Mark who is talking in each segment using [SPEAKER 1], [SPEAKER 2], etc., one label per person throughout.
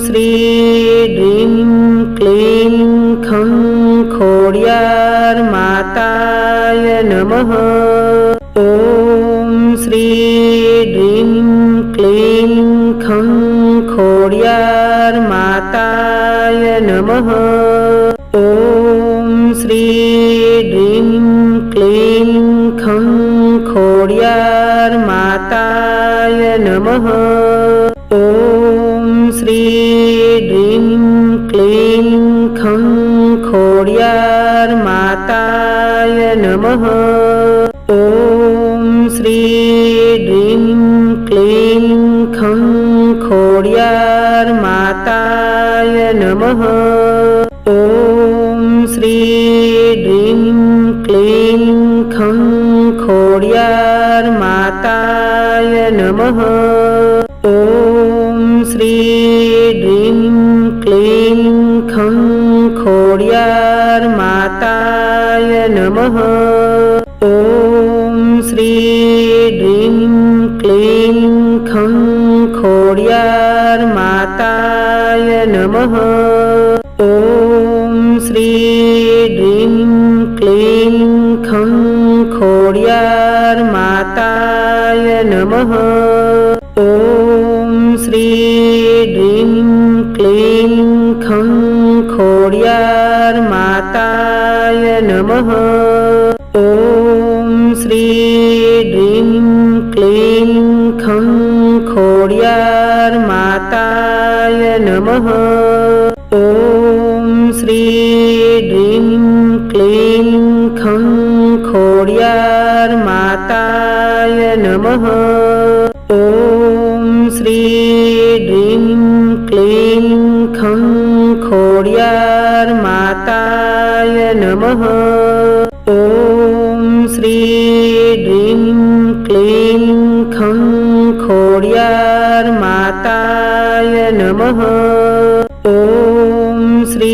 [SPEAKER 1] श्री ह्रीं क्लीं खं खोडियार माताय नमः। ॐ श्री ह्रीं क्लीं खं खोडियार माताय नमः। ॐ श्री ह्रीं क्लीं खं खोडियार माताय नमः। ॐ श्री ह्रीं क्लीं खं खोडियार माताय नमः। ॐ श्री ह्रीं क्लीं खं खोडियार माताय नमः। ॐ श्री ह्रीं क्लीं खं खोडियार माताय नमः। ॐ श्री ह्रीं क्लीं खं खोडियार माताय नमः। ॐ श्री ह्रीं क्लीं खं खोडियार माताय नमः। ॐ श्री ह्रीं क्लीं खं खोडियार माताय नमः। ॐ श्री ह्रीं क्लीं खं खोडियार माताय नमः। ॐ श्री ह्रीं क्लीं खं खोडियार माताय नमः। ॐ श्री ह्रीं क्लीं खं खोडियार माताय नमः। ॐ श्री ह्रीं क्लीं खं खोडियार माताय नमः। ॐ श्री ह्रीं क्लीं खं खोडियार माताय नमः। ॐ श्री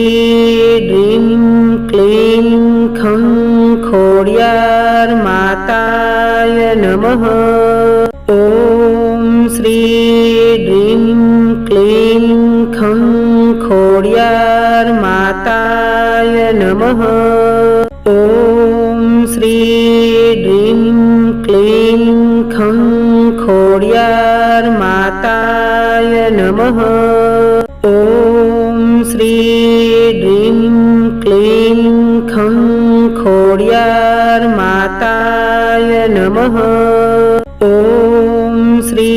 [SPEAKER 1] ह्रीं क्लीं खं खोडियार माताय नमः। ॐ श्री ह्रीं क्लीं खं खोडियार माताय नमः। ॐ श्री ह्रीं क्लीं खं खोडियार माताय नमः। ॐ श्री ह्रीं क्लीं खं खोडियार माताय नमः। ॐ श्री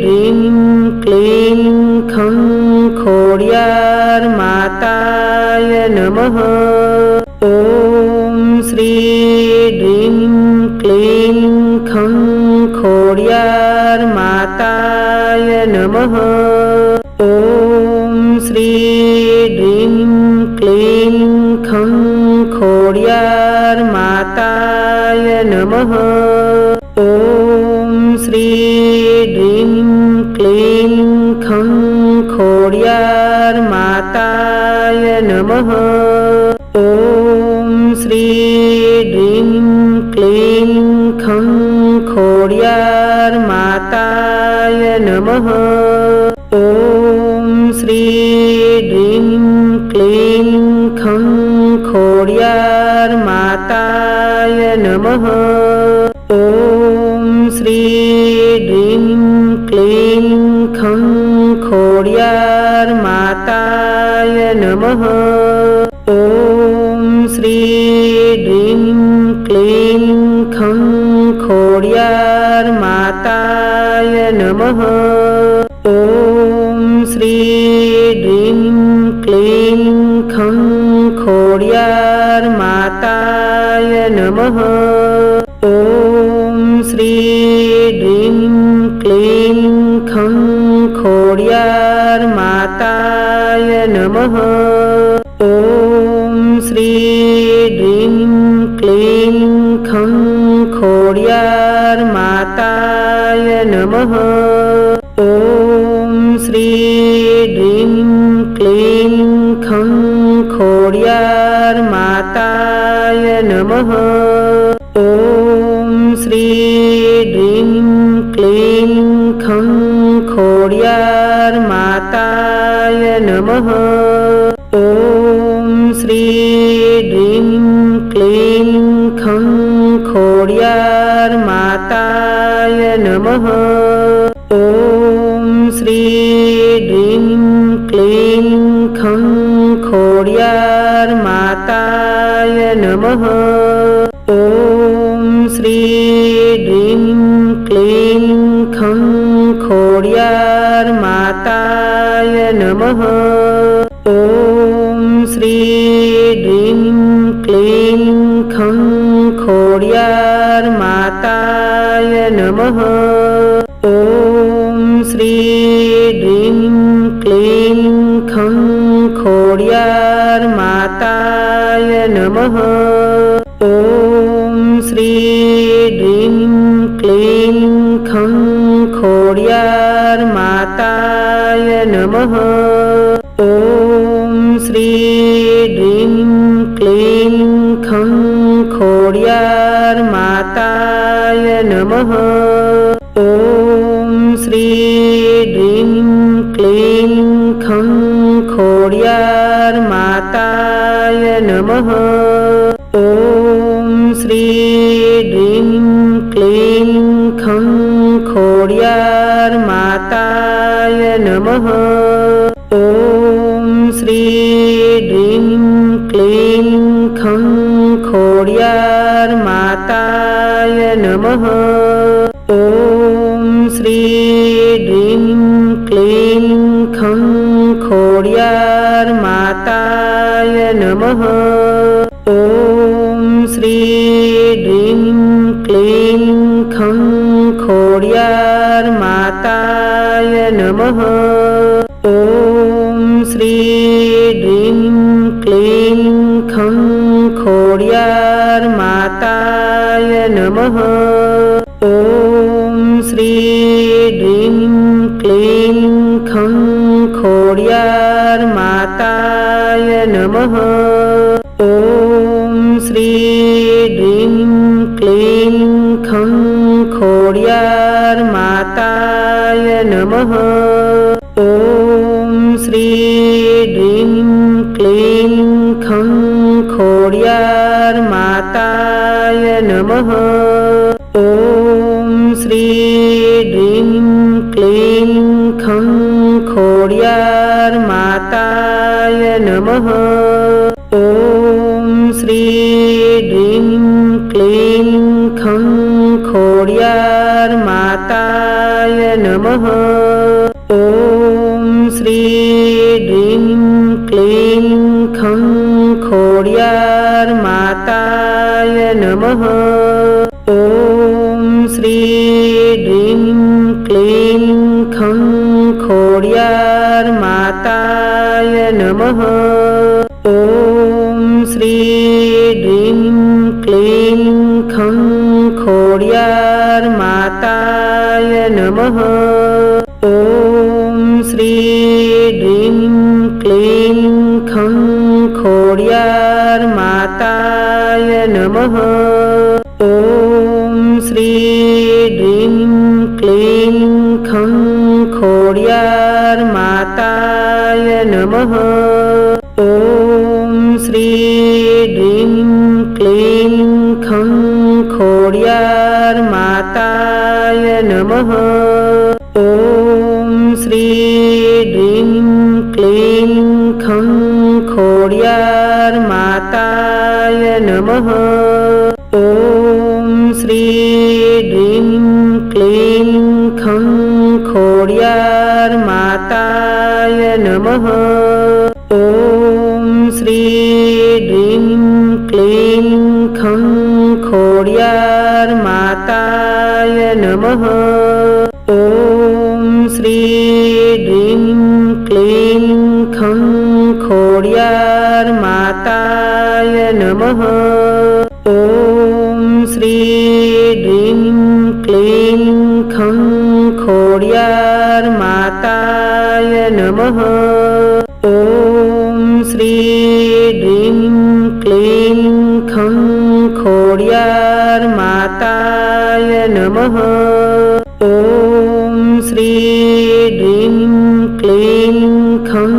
[SPEAKER 1] ह्रीं क्लीं खं खोडियार माताय नमः। ॐ श्री ह्रीं क्लीं खं खोडियार माताय नमः। ॐ श्री ह्रीं क्लीं खं खोडियार माताय नमः। ॐ श्री ह्रीं क्लीं खं खोडियार माताय नमः। ॐ श्री ह्रीं क्लीं खं खोडियार माताय नमः। ॐ श्री ह्रीं क्लीं खं खोडियार माताय नमः। ॐ श्री ह्रीं क्लीं खं खोडियार माताय नमः। ॐ श्री ह्रीं क्लीं खं खोडियार माताय नमः। ॐ श्री ह्रीं क्लीं खं खोडियार माताय नमः। ॐ श्री ह्रीं क्लीं खं खोडियार माताय नमः। ॐ श्री ह्रीं क्लीं खं खोडियार माताय नमः। ॐ श्री ह्रीं क्लीं खं खोडियार माताय नमः। ॐ श्री ह्रीं क्लीं खं खोडियार माताय नमः। ॐ श्री ह्रीं क्लीं खं खोड्यार माताय नमः। ॐ श्री ह्रीं क्लीं खं खोड्यार माताय नमः। ॐ श्री ह्रीं क्लीं खं खोड्यार माताय नमः। ॐ श्री ह्रीं क्लीं खं खोड्यार माताय नमः। ॐ श्री ह्रीं क्लीं खं खोड्यार माताय नमः। ॐ श्री ह्रीं क्लीं खं खोड्यार माताय नमः। ॐ श्री ह्रीं क्लीं खं खोड्यार माताय नमः। ॐ श्री ह्रीं क्लीं खं खोड्यार माताय नमः। ॐ श्री ह्रीं क्लीं खं खोड्यार माताय नमः। ॐ श्री ह्रीं क्लीं खं खोड्यार माताय नमः। ॐ श्री ह्रीं क्लीं खं खोड्यार माताय नमः। ॐ श्री ह्रीं क्लीं खं खोड्यार माताय नमः। ॐ श्री ह्रीं क्लीं खं खोड्यार माताय नमः। ॐ श्री ह्रीं क्लीं खं खोड्यार माताय नमः। ॐ श्री ह्रीं क्लीं खं खोड्यार माताय नमः। ॐ श्री ह्रीं क्लीं खं खोड्यार माताय नमः। ॐ श्री ह्रीं क्लीं खं खोड्यार माताय नमः। ॐ श्री ह्रीं क्लीं खं खोड्यार माताय नमः। ॐ श्री ह्रीं क्लीं खं खोड्यार माताय नमः। ॐ श्री ह्रीं क्लीं खं खोड्यार माताय नमः। ॐ श्री ह्रीं क्लीं खं खोड्यार माताय नमः। ॐ श्री ह्रीं क्लीं खं खोड्यार माताय नमः। ॐ श्री ह्रीं क्लीं खं खोड्यार माताय नमः। ॐ श्री ह्रीं क्लीं खं खोड्यार माताय नमः। ॐ श्री ह्रीं क्लीं खं खोड्यार माताय नमः। ॐ श्री ह्रीं क्लीं खं खोड्यार माताय नमः। ॐ श्री ह्रीं क्लीं खं खोड्यार माताय नमः। ॐ श्री ह्रीं क्लीं खं खोड्यार माताय नमः। ॐ श्री ह्रीं क्लीं खं खोड्यार माताय नमः। ॐ श्री ह्रीं क्लीं खं खोड्यार माताय नमः। ॐ श्री ह्रीं क्लीं खं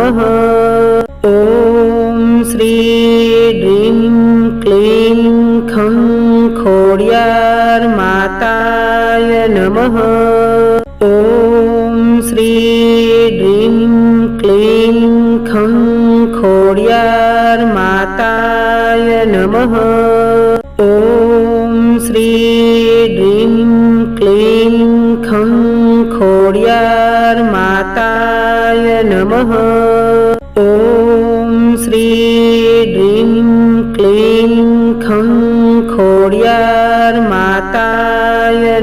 [SPEAKER 1] नमः। ॐ श्री ह्रीं क्लीं खं खोड्यार्माताय नमः। ॐ श्री ह्रीं क्लीं खं खोड्यार्माताय नमः। ॐ श्री ह्रीं क्लीं खं खोड्यार्माताय नमः। ॐ श्री ह्रीं क्लीं खं खोड्यार्माताय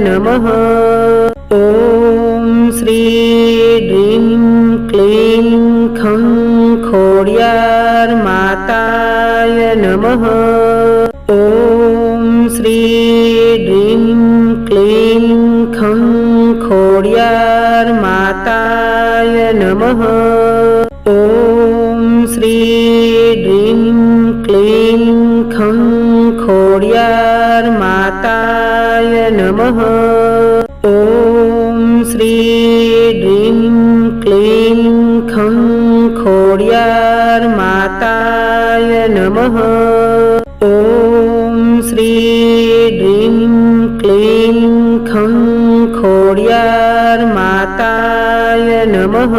[SPEAKER 1] नमः। ॐ श्री ह्रीं क्लीं खं खोड्यार्माताय नमः। ॐ श्री ह्रीं क्लीं खं खोड्यार्माताय नमः। ॐ श्री ह्रीं क्लीं खं खोड्यार्माताय नमः। ॐ श्री ह्रीं क्लीं खं खोड्यार्माताय नमः। ॐ श्री ह्रीं क्लीं खं खोड्यार्माताय नमः।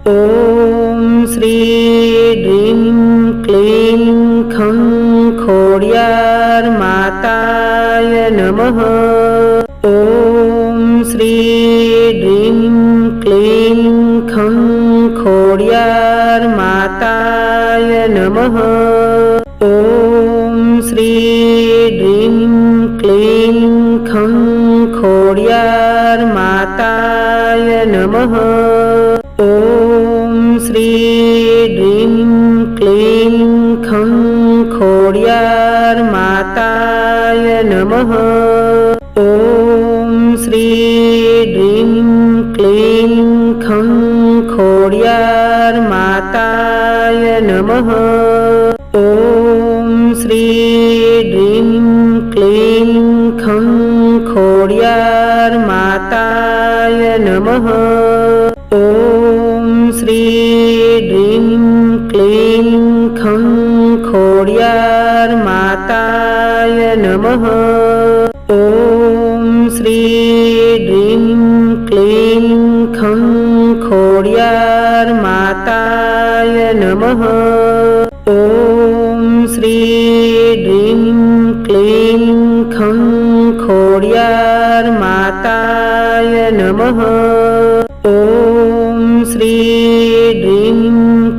[SPEAKER 1] ॐ श्री ह्रीं क्लीं खं खोड्यार्माताय नमः। ॐ श्री ह्रीं क्लीं खं खोड्यार्माताय नमः। ॐ श्री ह्रीं क्लीं खं खोड्यार्माताय नमः। ॐ श्री ह्रीं क्लीं खं खोड्यार्माताय नमः। ॐ श्री ह्रीं क्लीं खं खोड्यार्माताय नमः। ॐ श्री ह्रीं क्लीं खं खोड्यार्माताय नमः। ॐ श्री ह्रीं क्लीं खं खोड्यार्माताय नमः। ॐ श्री ह्रीं क्लीं खं खोड्यार्माताय नमः। ॐ श्री ह्रीं क्लीं खं खोड्यार्माताय नमः। ॐ श्री ह्रीं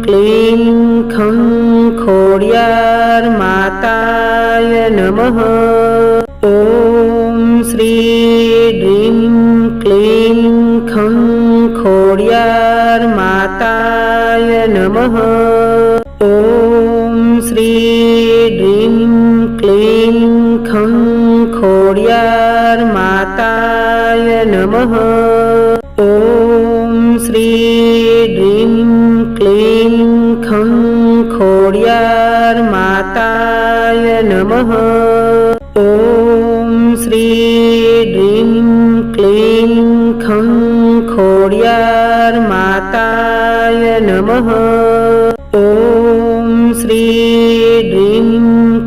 [SPEAKER 1] क्लीं खं खोड्यार्माताय नमः। ॐ श्री ह्रीं क्लीं खं खोड्यार्माताय नमः। ॐ श्री ह्रीं क्लीं खं खोड्यार्माताय नमः। ॐ श्री ह्रीं क्लीं खं खोड्यार्माताय नमः। ॐ श्री ह्रीं क्लीं खं खोड्यार्माताय नमः। ॐ श्री ह्रीं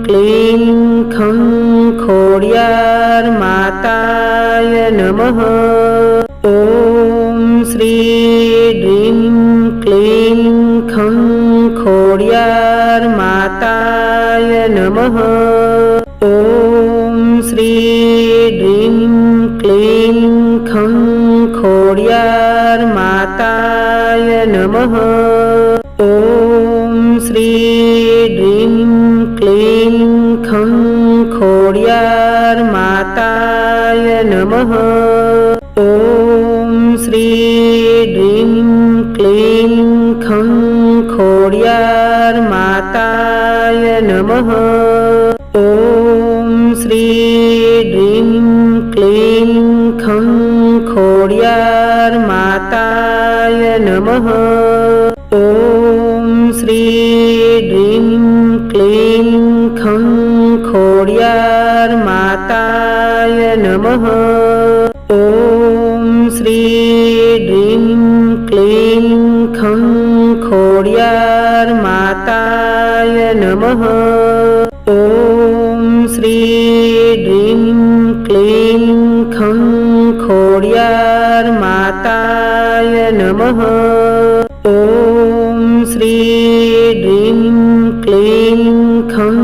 [SPEAKER 1] क्लीं खं खोड्यार्माताय नमः। ॐ श्री ह्रीं क्लीं खं खोड्यार्माताय नमः। ॐ श्री ह्रीं क्लीं खं खोड्यार्माताय नमः। ॐ श्री ह्रीं क्लीं खं खोड्यार्माताय नमः। ॐ श्री ह्रीं क्लीं खं खोड्यार्माताय नमः। ॐ श्री ह्रीं क्लीं खं खोड्यार्माताय नमः। ॐ श्री ह्रीं क्लीं खं खोड्यार्माताय नमः। ॐ श्री ह्रीं क्लीं खं નમઃ. ઓમ શ્રી ડ્રીમ ક્લીમ ખં ખોડિયાર માતાય નમઃ. ઓમ શ્રી ડ્રીમ ક્લીમ ખં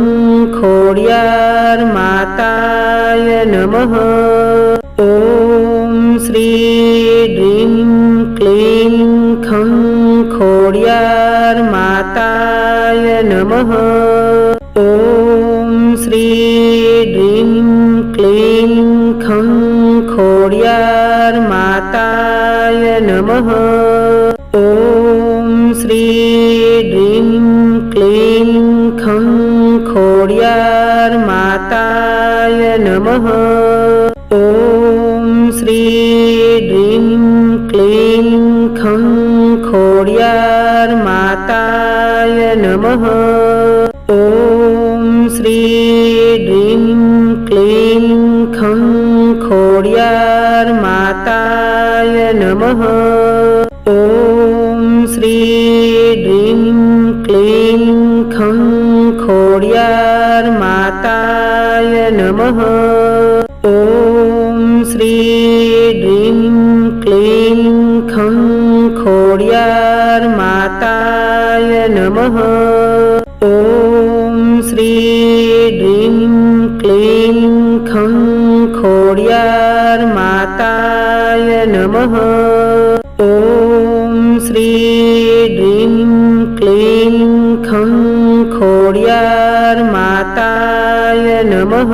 [SPEAKER 1] ખોડિયાર માતાય નમઃ. ઓમ શ્રી ડ્રીમ ક્લીમ ખં ખોડિયાર માતાય નમઃ. ઓમ શ્રી ડ્રીમ ક્લીમ ખં ખોડિયાર માતાય નમઃ. ઓમ શ્રી ડ્રીમ ક્લીમ ખં ખોડિયાર માતાય નમઃ. ઓમ શ્રી ડ્રીમ ક્લીમ ખં ખોડિયાર માતાય નમઃ. ઓમ શ્રી ડ્રીમ ક્લીમ ખં ખોડિયાર માતાય નમઃ. ઓમ શ્રી ડ્રીમ ક્લીમ ખં ખોડિયાર માતાય નમઃ. ઓમ શ્રી ડ્રીમ ક્લીમ ખં ખોડિયાર માતાય નમઃ. ઓમ શ્રી ડ્રીમ ક્લીમ ખં ખોડિયાર માતાય નમઃ. ઓમ શ્રી ડ્રીમ ક્લીમ ખં ખોડિયાર માતાય નમઃ.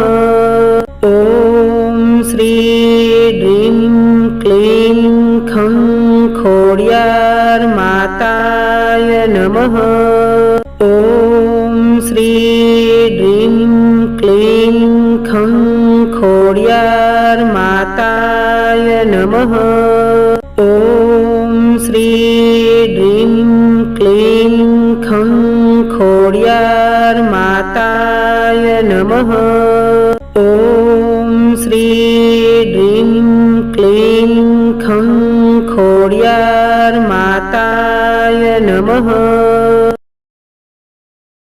[SPEAKER 1] ઓમ શ્રી ડ્રીમ ક્લીમ ખં ખોડિયાર માતાય નમઃ. ઓમ શ્રી ડ્રીમ ક્લીમ ખં ખોડિયાર માતાય નમઃ. ઓમ શ્રી ડ્રીમ ક્લીમ ખં ખોડિયાર માતાય નમઃ. ઓમ શ્રી ડ્રીમ ક્લીમ ખં ખોડિયાર માતાય નમઃ.